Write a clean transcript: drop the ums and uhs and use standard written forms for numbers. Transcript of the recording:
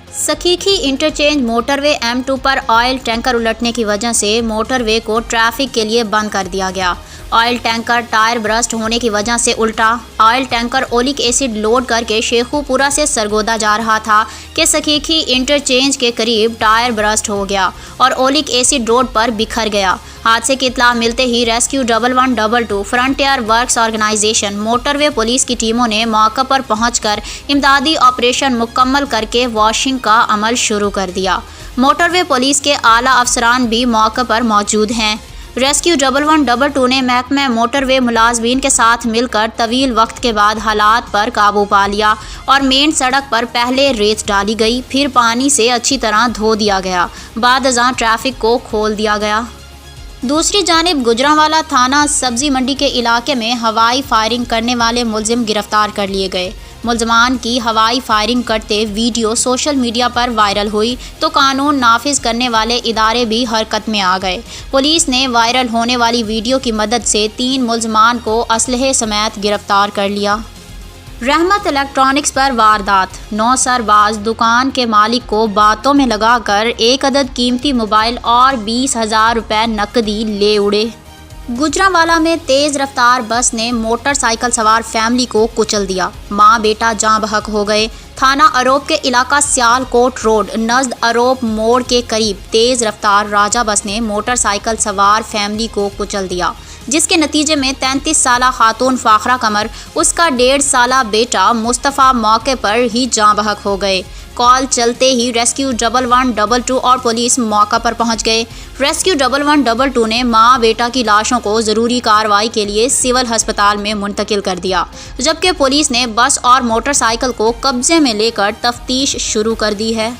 सखीखी interchange motorway M2 पर oil tanker उलटने की वजह से मोटरवे को ट्रैफिक के लिए बंद कर दिया गया। ऑयल टैंकर टायर ब्रस्ट होने की वजह से उल्टा। Oil tanker oleic acid load करके शेखुपुरा से सरगोदा जा रहा था कि सखीखी इंटरचेंज के करीब टायर ब्रस्ट हो गया और ओलिक एसिड रोड पर बिखर गया। हादसे की इत्तला मिलते ही rescue 1122 Frontier Works Organization motorway police की टीमों ने मौके पर पहुंचकर इमदादी ऑपरेशन मुकम्मल करके वॉशिंग का अमल शुरू कर दिया। मोटरवे पुलिस के आला अफसरान भी मौके पर मौजूद हैं। रेस्क्यू 1122 ने महकमे मोटरवे मुलाजमीन के साथ मिलकर तवील वक्त के बाद हालात पर काबू पा लिया और मेन सड़क पर पहले रेत डाली गई, फिर पानी से अच्छी तरह धो दिया गया। बाद अज़ां ट्रैफिक को खोल दिया गया। दूसरी जानिब गुजरांवाला थाना सब्जी मंडी के इलाके में हवाई फायरिंग करने वाले मुलजिम गिरफ्तार कर लिए गए। मुलजमान की हवाई फायरिंग करते वीडियो सोशल मीडिया पर वायरल हुई तो कानून नाफिज करने वाले इदारे भी हरकत में आ गए। पुलिस ने वायरल होने वाली वीडियो की मदद से 3 मुलजमान को असलहे समेत गिरफ्तार कर लिया। रहमत इलेक्ट्रॉनिक्स पर वारदात। 9 सरबाज दुकान के मालिक को बातों में लगाकर 1 अदद कीमती मोबाइल और 20,000 रुपये नकदी ले उड़े। गुजरांवाला में तेज़ रफ्तार बस ने मोटरसाइकिल सवार फैमिली को कुचल दिया। माँ बेटा जाँ बहक हो गए। थाना अरोब के इलाका सियालकोट रोड नज़द अरोब मोड़ के करीब तेज़ रफ्तार राजा बस ने मोटरसाइकिल सवार फैमिली को कुचल दिया, जिसके नतीजे में 33 साला खातून फाखरा कमर, उसका 1.5 साला बेटा मुस्तफ़ा मौके पर ही जाँ बहक हो गए। कॉल चलते ही रेस्क्यू 1122 और पुलिस मौका पर पहुंच गए। रेस्क्यू 1122 ने मां बेटा की लाशों को ज़रूरी कार्रवाई के लिए सिविल अस्पताल में मुंतकिल कर दिया, जबकि पुलिस ने बस और मोटरसाइकिल को कब्जे में लेकर तफ्तीश शुरू कर दी है।